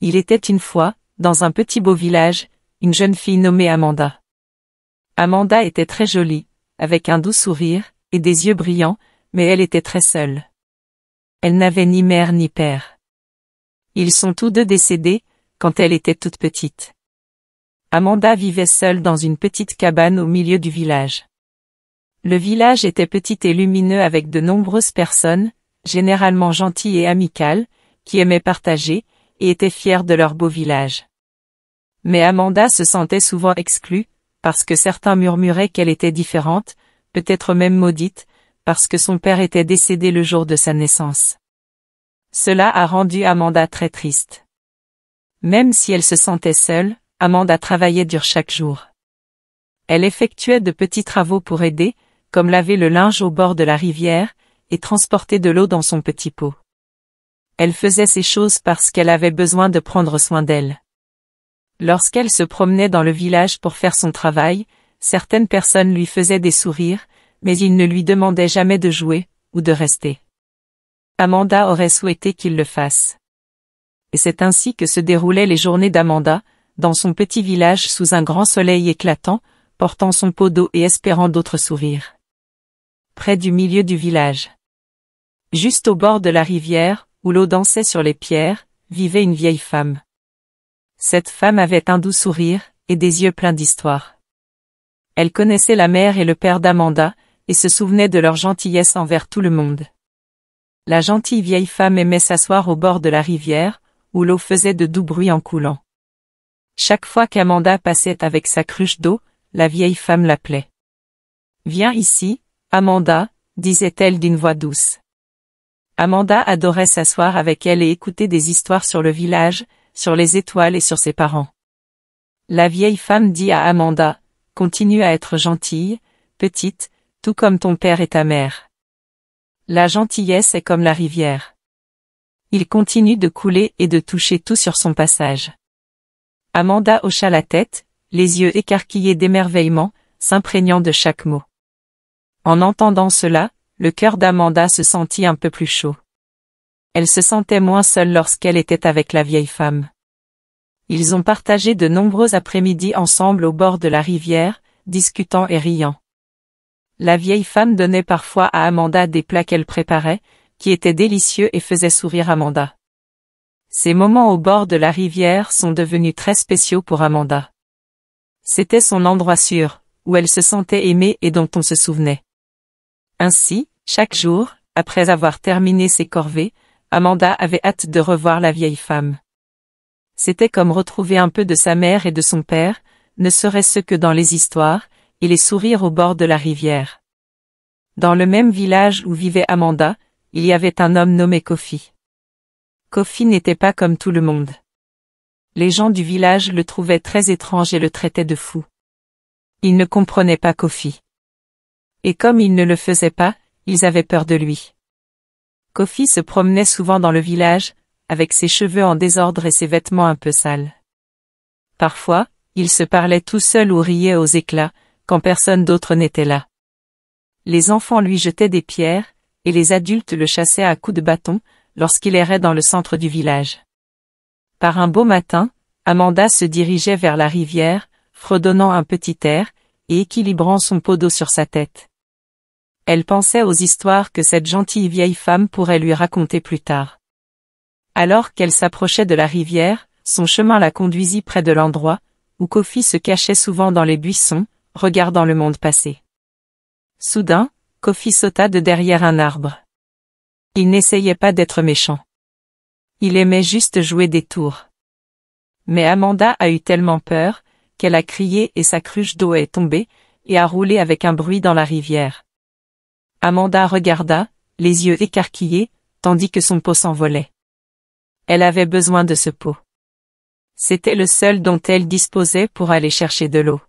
Il était une fois, dans un petit beau village, une jeune fille nommée Amanda. Amanda était très jolie, avec un doux sourire, et des yeux brillants, mais elle était très seule. Elle n'avait ni mère ni père. Ils sont tous deux décédés, quand elle était toute petite. Amanda vivait seule dans une petite cabane au milieu du village. Le village était petit et lumineux avec de nombreuses personnes, généralement gentilles et amicales, qui aimaient partager, et étaient fiers de leur beau village. Mais Amanda se sentait souvent exclue, parce que certains murmuraient qu'elle était différente, peut-être même maudite, parce que son père était décédé le jour de sa naissance. Cela a rendu Amanda très triste. Même si elle se sentait seule, Amanda travaillait dur chaque jour. Elle effectuait de petits travaux pour aider, comme laver le linge au bord de la rivière, et transporter de l'eau dans son petit pot. Elle faisait ces choses parce qu'elle avait besoin de prendre soin d'elle. Lorsqu'elle se promenait dans le village pour faire son travail, certaines personnes lui faisaient des sourires, mais ils ne lui demandaient jamais de jouer, ou de rester. Amanda aurait souhaité qu'il le fasse. Et c'est ainsi que se déroulaient les journées d'Amanda, dans son petit village sous un grand soleil éclatant, portant son pot d'eau et espérant d'autres sourires. Près du milieu du village. Juste au bord de la rivière, où l'eau dansait sur les pierres, vivait une vieille femme. Cette femme avait un doux sourire, et des yeux pleins d'histoire. Elle connaissait la mère et le père d'Amanda, et se souvenait de leur gentillesse envers tout le monde. La gentille vieille femme aimait s'asseoir au bord de la rivière, où l'eau faisait de doux bruits en coulant. Chaque fois qu'Amanda passait avec sa cruche d'eau, la vieille femme l'appelait. « Viens ici, Amanda », disait-elle d'une voix douce. Amanda adorait s'asseoir avec elle et écouter des histoires sur le village, sur les étoiles et sur ses parents. La vieille femme dit à Amanda, « Continue à être gentille, petite, tout comme ton père et ta mère. La gentillesse est comme la rivière. Il continue de couler et de toucher tout sur son passage. » Amanda hocha la tête, les yeux écarquillés d'émerveillement, s'imprégnant de chaque mot. En entendant cela, le cœur d'Amanda se sentit un peu plus chaud. Elle se sentait moins seule lorsqu'elle était avec la vieille femme. Ils ont partagé de nombreux après-midi ensemble au bord de la rivière, discutant et riant. La vieille femme donnait parfois à Amanda des plats qu'elle préparait, qui étaient délicieux et faisaient sourire Amanda. Ces moments au bord de la rivière sont devenus très spéciaux pour Amanda. C'était son endroit sûr, où elle se sentait aimée et dont on se souvenait. Ainsi, chaque jour, après avoir terminé ses corvées, Amanda avait hâte de revoir la vieille femme. C'était comme retrouver un peu de sa mère et de son père, ne serait-ce que dans les histoires, et les sourires au bord de la rivière. Dans le même village où vivait Amanda, il y avait un homme nommé Kofi. Kofi n'était pas comme tout le monde. Les gens du village le trouvaient très étrange et le traitaient de fou. Ils ne comprenaient pas Kofi. Et comme il ne le faisait pas, ils avaient peur de lui. Kofi se promenait souvent dans le village, avec ses cheveux en désordre et ses vêtements un peu sales. Parfois, il se parlait tout seul ou riait aux éclats, quand personne d'autre n'était là. Les enfants lui jetaient des pierres, et les adultes le chassaient à coups de bâton, lorsqu'il errait dans le centre du village. Par un beau matin, Amanda se dirigeait vers la rivière, fredonnant un petit air, et équilibrant son pot d'eau sur sa tête. Elle pensait aux histoires que cette gentille vieille femme pourrait lui raconter plus tard. Alors qu'elle s'approchait de la rivière, son chemin la conduisit près de l'endroit, où Kofi se cachait souvent dans les buissons, regardant le monde passer. Soudain, Kofi sauta de derrière un arbre. Il n'essayait pas d'être méchant. Il aimait juste jouer des tours. Mais Amanda a eu tellement peur, qu'elle a crié et sa cruche d'eau est tombée, et a roulé avec un bruit dans la rivière. Amanda regarda, les yeux écarquillés, tandis que son pot s'envolait. Elle avait besoin de ce pot. C'était le seul dont elle disposait pour aller chercher de l'eau.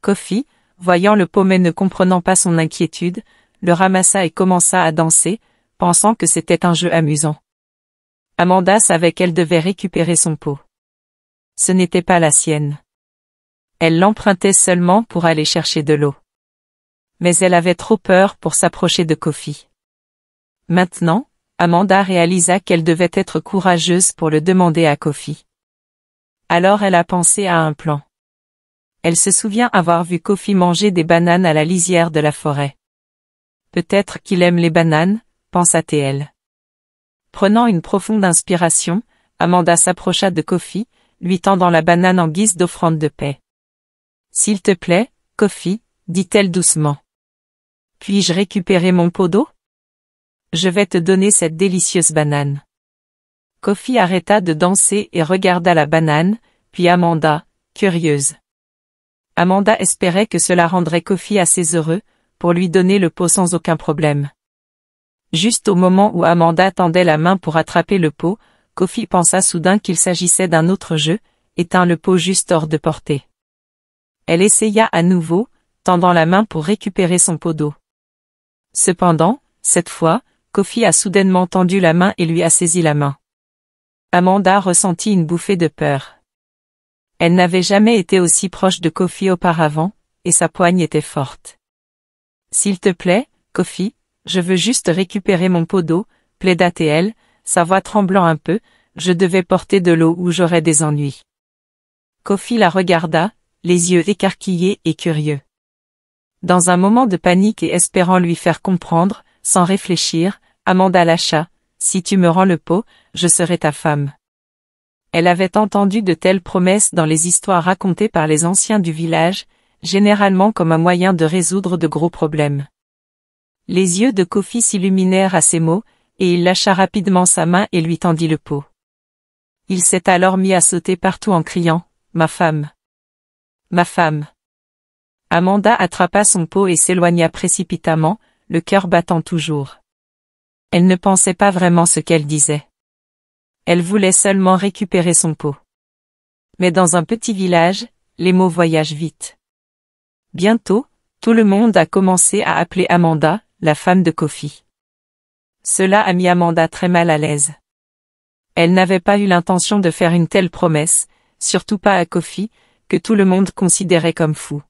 Kofi, voyant le pot mais ne comprenant pas son inquiétude, le ramassa et commença à danser, pensant que c'était un jeu amusant. Amanda savait qu'elle devait récupérer son pot. Ce n'était pas la sienne. Elle l'empruntait seulement pour aller chercher de l'eau. Mais elle avait trop peur pour s'approcher de Kofi. Maintenant, Amanda réalisa qu'elle devait être courageuse pour le demander à Kofi. Alors elle a pensé à un plan. Elle se souvient avoir vu Kofi manger des bananes à la lisière de la forêt. Peut-être qu'il aime les bananes, pensa-t-elle. Prenant une profonde inspiration, Amanda s'approcha de Kofi, lui tendant la banane en guise d'offrande de paix. « S'il te plaît, Kofi, dit-elle doucement. Puis-je récupérer mon pot d'eau? Je vais te donner cette délicieuse banane. » Kofi arrêta de danser et regarda la banane, puis Amanda, curieuse. Amanda espérait que cela rendrait Kofi assez heureux, pour lui donner le pot sans aucun problème. Juste au moment où Amanda tendait la main pour attraper le pot, Kofi pensa soudain qu'il s'agissait d'un autre jeu, et tint le pot juste hors de portée. Elle essaya à nouveau, tendant la main pour récupérer son pot d'eau. Cependant, cette fois, Kofi a soudainement tendu la main et lui a saisi la main. Amanda ressentit une bouffée de peur. Elle n'avait jamais été aussi proche de Kofi auparavant, et sa poigne était forte. « S'il te plaît, Kofi, je veux juste récupérer mon pot d'eau, plaida-t-elle, sa voix tremblant un peu, je devais porter de l'eau ou j'aurais des ennuis. » Kofi la regarda, les yeux écarquillés et curieux. Dans un moment de panique et espérant lui faire comprendre, sans réfléchir, Amanda lâcha, « Si tu me rends le pot, je serai ta femme. » Elle avait entendu de telles promesses dans les histoires racontées par les anciens du village, généralement comme un moyen de résoudre de gros problèmes. Les yeux de Kofi s'illuminèrent à ces mots, et il lâcha rapidement sa main et lui tendit le pot. Il s'est alors mis à sauter partout en criant, « Ma femme! Ma femme! » Amanda attrapa son pot et s'éloigna précipitamment, le cœur battant toujours. Elle ne pensait pas vraiment ce qu'elle disait. Elle voulait seulement récupérer son pot. Mais dans un petit village, les mots voyagent vite. Bientôt, tout le monde a commencé à appeler Amanda, la femme de Kofi. Cela a mis Amanda très mal à l'aise. Elle n'avait pas eu l'intention de faire une telle promesse, surtout pas à Kofi, que tout le monde considérait comme fou.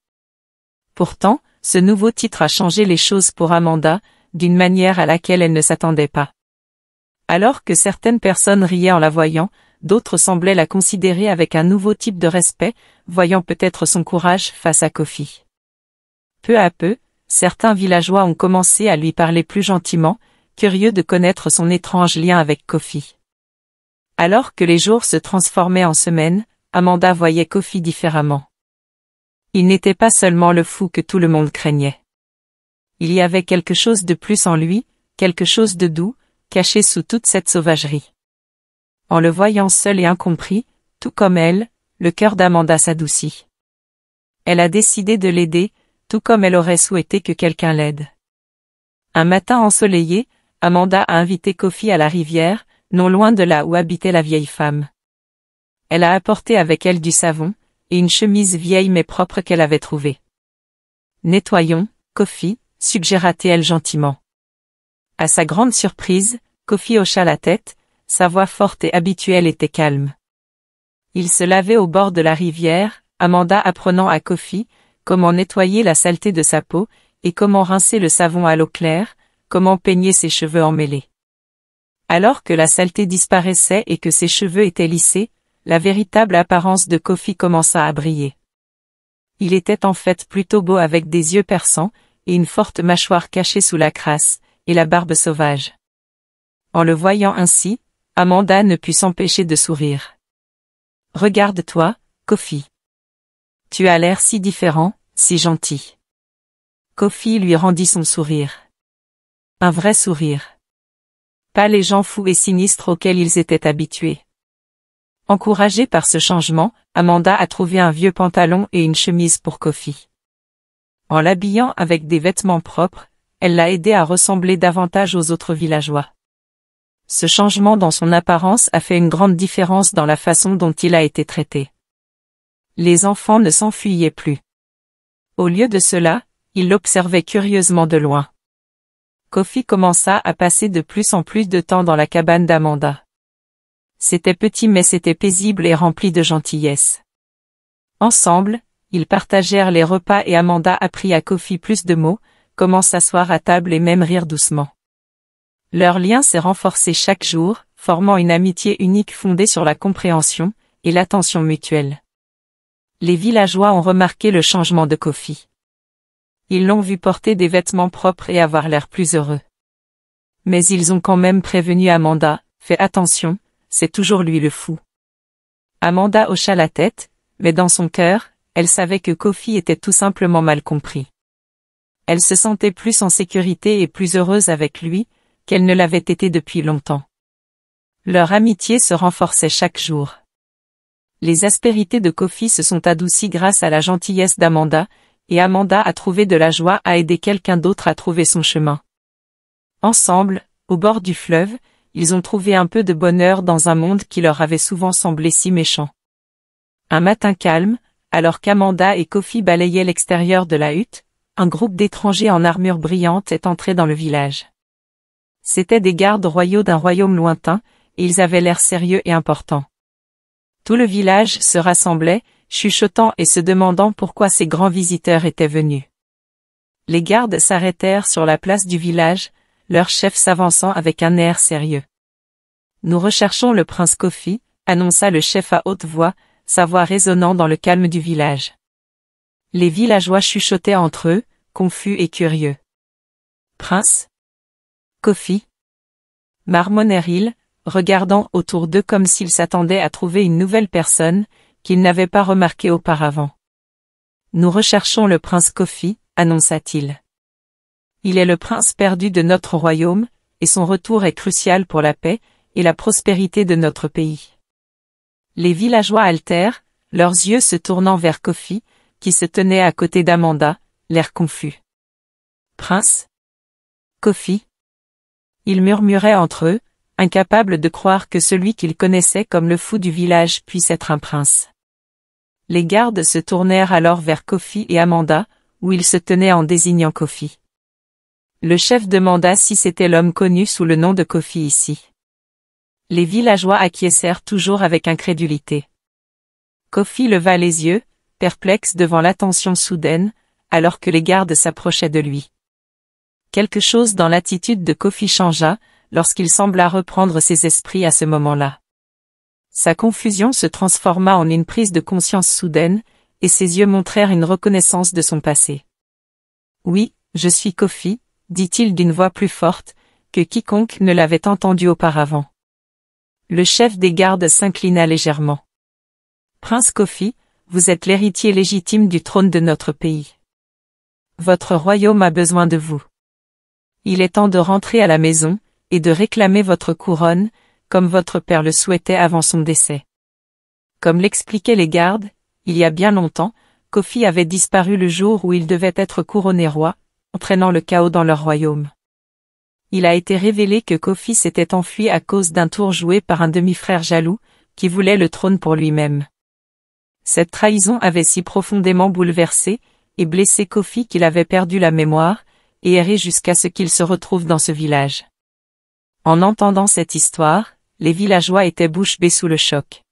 Pourtant, ce nouveau titre a changé les choses pour Amanda, d'une manière à laquelle elle ne s'attendait pas. Alors que certaines personnes riaient en la voyant, d'autres semblaient la considérer avec un nouveau type de respect, voyant peut-être son courage face à Kofi. Peu à peu, certains villageois ont commencé à lui parler plus gentiment, curieux de connaître son étrange lien avec Kofi. Alors que les jours se transformaient en semaines, Amanda voyait Kofi différemment. Il n'était pas seulement le fou que tout le monde craignait. Il y avait quelque chose de plus en lui, quelque chose de doux, caché sous toute cette sauvagerie. En le voyant seul et incompris, tout comme elle, le cœur d'Amanda s'adoucit. Elle a décidé de l'aider, tout comme elle aurait souhaité que quelqu'un l'aide. Un matin ensoleillé, Amanda a invité Kofi à la rivière, non loin de là où habitait la vieille femme. Elle a apporté avec elle du savon, et une chemise vieille mais propre qu'elle avait trouvée. « Nettoyons, Kofi, suggéra-t-elle gentiment. À sa grande surprise, Kofi hocha la tête, sa voix forte et habituelle était calme. Il se lavait au bord de la rivière, Amanda apprenant à Kofi comment nettoyer la saleté de sa peau, et comment rincer le savon à l'eau claire, comment peigner ses cheveux emmêlés. Alors que la saleté disparaissait et que ses cheveux étaient lissés, la véritable apparence de Kofi commença à briller. Il était en fait plutôt beau avec des yeux perçants, et une forte mâchoire cachée sous la crasse, et la barbe sauvage. En le voyant ainsi, Amanda ne put s'empêcher de sourire. « Regarde-toi, Kofi. Tu as l'air si différent, si gentil. » Kofi lui rendit son sourire. Un vrai sourire. Pas les gens fous et sinistres auxquels ils étaient habitués. Encouragée par ce changement, Amanda a trouvé un vieux pantalon et une chemise pour Kofi. En l'habillant avec des vêtements propres, elle l'a aidé à ressembler davantage aux autres villageois. Ce changement dans son apparence a fait une grande différence dans la façon dont il a été traité. Les enfants ne s'enfuyaient plus. Au lieu de cela, ils l'observaient curieusement de loin. Kofi commença à passer de plus en plus de temps dans la cabane d'Amanda. C'était petit mais c'était paisible et rempli de gentillesse. Ensemble, ils partagèrent les repas et Amanda apprit à Kofi plus de mots, comment s'asseoir à table et même rire doucement. Leur lien s'est renforcé chaque jour, formant une amitié unique fondée sur la compréhension et l'attention mutuelle. Les villageois ont remarqué le changement de Kofi. Ils l'ont vu porter des vêtements propres et avoir l'air plus heureux. Mais ils ont quand même prévenu Amanda, fais attention, c'est toujours lui le fou. Amanda hocha la tête, mais dans son cœur, elle savait que Kofi était tout simplement mal compris. Elle se sentait plus en sécurité et plus heureuse avec lui, qu'elle ne l'avait été depuis longtemps. Leur amitié se renforçait chaque jour. Les aspérités de Kofi se sont adoucies grâce à la gentillesse d'Amanda, et Amanda a trouvé de la joie à aider quelqu'un d'autre à trouver son chemin. Ensemble, au bord du fleuve, ils ont trouvé un peu de bonheur dans un monde qui leur avait souvent semblé si méchant. Un matin calme, alors qu'Amanda et Kofi balayaient l'extérieur de la hutte, un groupe d'étrangers en armure brillante est entré dans le village. C'étaient des gardes royaux d'un royaume lointain, et ils avaient l'air sérieux et importants. Tout le village se rassemblait, chuchotant et se demandant pourquoi ces grands visiteurs étaient venus. Les gardes s'arrêtèrent sur la place du village, leur chef s'avançant avec un air sérieux. « Nous recherchons le prince Kofi », annonça le chef à haute voix, sa voix résonnant dans le calme du village. Les villageois chuchotaient entre eux, confus et curieux. « Prince ? Kofi ?» marmonnèrent-ils, regardant autour d'eux comme s'ils s'attendaient à trouver une nouvelle personne, qu'ils n'avaient pas remarquée auparavant. « Nous recherchons le prince Kofi », annonça-t-il. « Il est le prince perdu de notre royaume, et son retour est crucial pour la paix et la prospérité de notre pays. » Les villageois haltèrent, leurs yeux se tournant vers Kofi, qui se tenait à côté d'Amanda, l'air confus. « Prince ? Kofi ?» Ils murmuraient entre eux, incapables de croire que celui qu'ils connaissaient comme le fou du village puisse être un prince. Les gardes se tournèrent alors vers Kofi et Amanda, où ils se tenaient en désignant Kofi. Le chef demanda si c'était l'homme connu sous le nom de Kofi ici. Les villageois acquiescèrent toujours avec incrédulité. Kofi leva les yeux, perplexe devant l'attention soudaine, alors que les gardes s'approchaient de lui. Quelque chose dans l'attitude de Kofi changea, lorsqu'il sembla reprendre ses esprits à ce moment-là. Sa confusion se transforma en une prise de conscience soudaine, et ses yeux montrèrent une reconnaissance de son passé. « Oui, je suis Kofi », dit-il d'une voix plus forte que quiconque ne l'avait entendu auparavant. Le chef des gardes s'inclina légèrement. « Prince Kofi, vous êtes l'héritier légitime du trône de notre pays. Votre royaume a besoin de vous. Il est temps de rentrer à la maison, et de réclamer votre couronne, comme votre père le souhaitait avant son décès. » Comme l'expliquaient les gardes, il y a bien longtemps, Kofi avait disparu le jour où il devait être couronné roi, entraînant le chaos dans leur royaume. Il a été révélé que Kofi s'était enfui à cause d'un tour joué par un demi-frère jaloux, qui voulait le trône pour lui-même. Cette trahison avait si profondément bouleversé et blessé Kofi qu'il avait perdu la mémoire, et erré jusqu'à ce qu'il se retrouve dans ce village. En entendant cette histoire, les villageois étaient bouche bée sous le choc.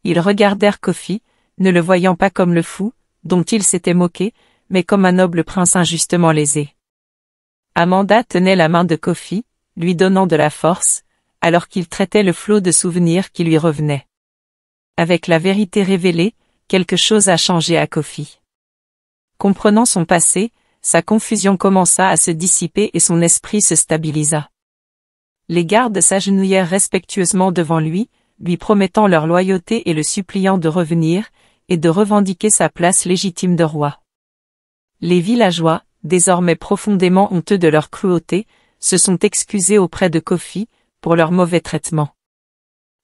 Ils regardèrent Kofi, ne le voyant pas comme le fou, dont ils s'étaient moqués, mais comme un noble prince injustement lésé. Amanda tenait la main de Kofi, lui donnant de la force, alors qu'il traitait le flot de souvenirs qui lui revenaient. Avec la vérité révélée, quelque chose a changé à Kofi. Comprenant son passé, sa confusion commença à se dissiper et son esprit se stabilisa. Les gardes s'agenouillèrent respectueusement devant lui promettant leur loyauté et le suppliant de revenir, et de revendiquer sa place légitime de roi. Les villageois, désormais profondément honteux de leur cruauté, se sont excusés auprès de Kofi, pour leur mauvais traitement.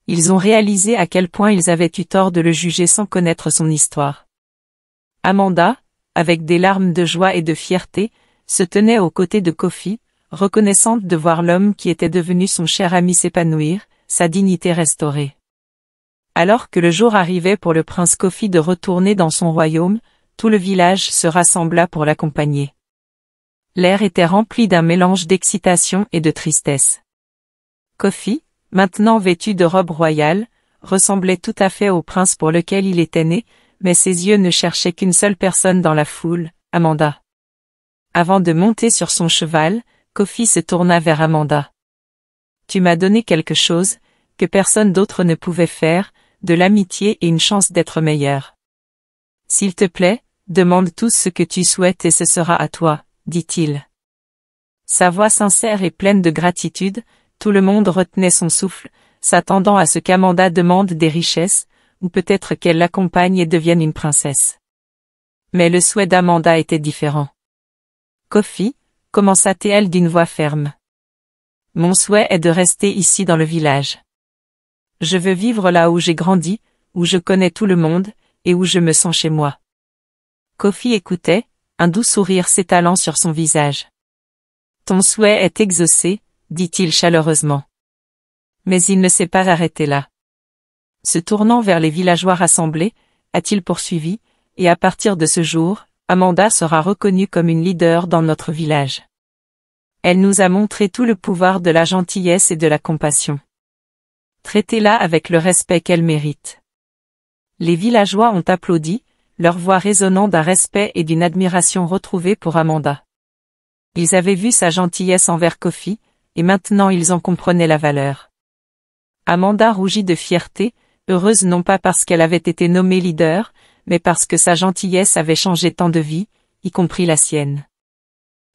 Ils ont réalisé à quel point ils avaient eu tort de le juger sans connaître son histoire. Amanda, avec des larmes de joie et de fierté, se tenait aux côtés de Kofi, reconnaissante de voir l'homme qui était devenu son cher ami s'épanouir, sa dignité restaurée. Alors que le jour arrivait pour le prince Kofi de retourner dans son royaume, tout le village se rassembla pour l'accompagner. L'air était rempli d'un mélange d'excitation et de tristesse. Kofi, maintenant vêtu de robe royale, ressemblait tout à fait au prince pour lequel il était né, mais ses yeux ne cherchaient qu'une seule personne dans la foule, Amanda. Avant de monter sur son cheval, Kofi se tourna vers Amanda. Tu m'as donné quelque chose, que personne d'autre ne pouvait faire, de l'amitié et une chance d'être meilleur. S'il te plaît, demande tout ce que tu souhaites et ce sera à toi, dit-il. Sa voix sincère et pleine de gratitude, tout le monde retenait son souffle, s'attendant à ce qu'Amanda demande des richesses, ou peut-être qu'elle l'accompagne et devienne une princesse. Mais le souhait d'Amanda était différent. Kofi, commença-t-elle d'une voix ferme. Mon souhait est de rester ici dans le village. Je veux vivre là où j'ai grandi, où je connais tout le monde, et où je me sens chez moi. Kofi écoutait, un doux sourire s'étalant sur son visage. Ton souhait est exaucé, dit-il chaleureusement. Mais il ne s'est pas arrêté là. Se tournant vers les villageois rassemblés, a-t-il poursuivi, et à partir de ce jour, Amanda sera reconnue comme une leader dans notre village. Elle nous a montré tout le pouvoir de la gentillesse et de la compassion. Traitez-la avec le respect qu'elle mérite. Les villageois ont applaudi, leur voix résonnant d'un respect et d'une admiration retrouvée pour Amanda. Ils avaient vu sa gentillesse envers Kofi, et maintenant ils en comprenaient la valeur. Amanda rougit de fierté, heureuse non pas parce qu'elle avait été nommée leader, mais parce que sa gentillesse avait changé tant de vies, y compris la sienne.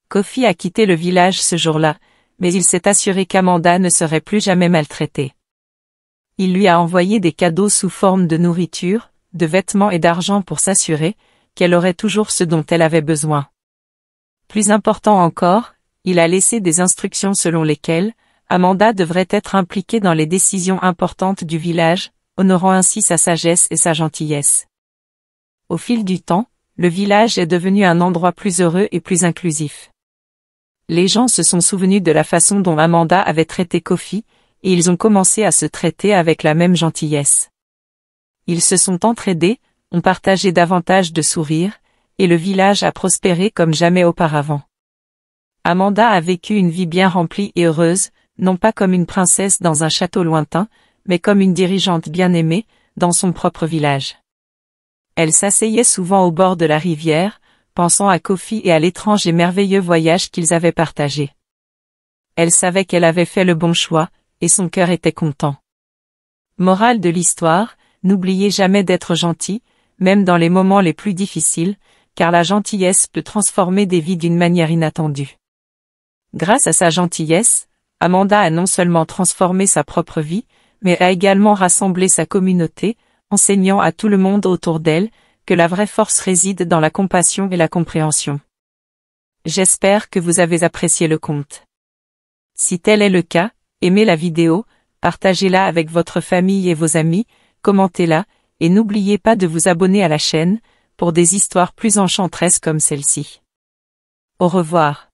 Kofi a quitté le village ce jour-là, mais il s'est assuré qu'Amanda ne serait plus jamais maltraitée. Il lui a envoyé des cadeaux sous forme de nourriture, de vêtements et d'argent pour s'assurer qu'elle aurait toujours ce dont elle avait besoin. Plus important encore, il a laissé des instructions selon lesquelles Amanda devrait être impliquée dans les décisions importantes du village, honorant ainsi sa sagesse et sa gentillesse. Au fil du temps, le village est devenu un endroit plus heureux et plus inclusif. Les gens se sont souvenus de la façon dont Amanda avait traité Kofi, et ils ont commencé à se traiter avec la même gentillesse. Ils se sont entraidés, ont partagé davantage de sourires, et le village a prospéré comme jamais auparavant. Amanda a vécu une vie bien remplie et heureuse, non pas comme une princesse dans un château lointain, mais comme une dirigeante bien aimée, dans son propre village. Elle s'asseyait souvent au bord de la rivière, pensant à Kofi et à l'étrange et merveilleux voyage qu'ils avaient partagé. Elle savait qu'elle avait fait le bon choix, et son cœur était content. Morale de l'histoire, n'oubliez jamais d'être gentil, même dans les moments les plus difficiles, car la gentillesse peut transformer des vies d'une manière inattendue. Grâce à sa gentillesse, Amanda a non seulement transformé sa propre vie, mais a également rassemblé sa communauté, enseignant à tout le monde autour d'elle que la vraie force réside dans la compassion et la compréhension. J'espère que vous avez apprécié le conte. Si tel est le cas, aimez la vidéo, partagez-la avec votre famille et vos amis, commentez-la, et n'oubliez pas de vous abonner à la chaîne, pour des histoires plus enchanteresses comme celle-ci. Au revoir.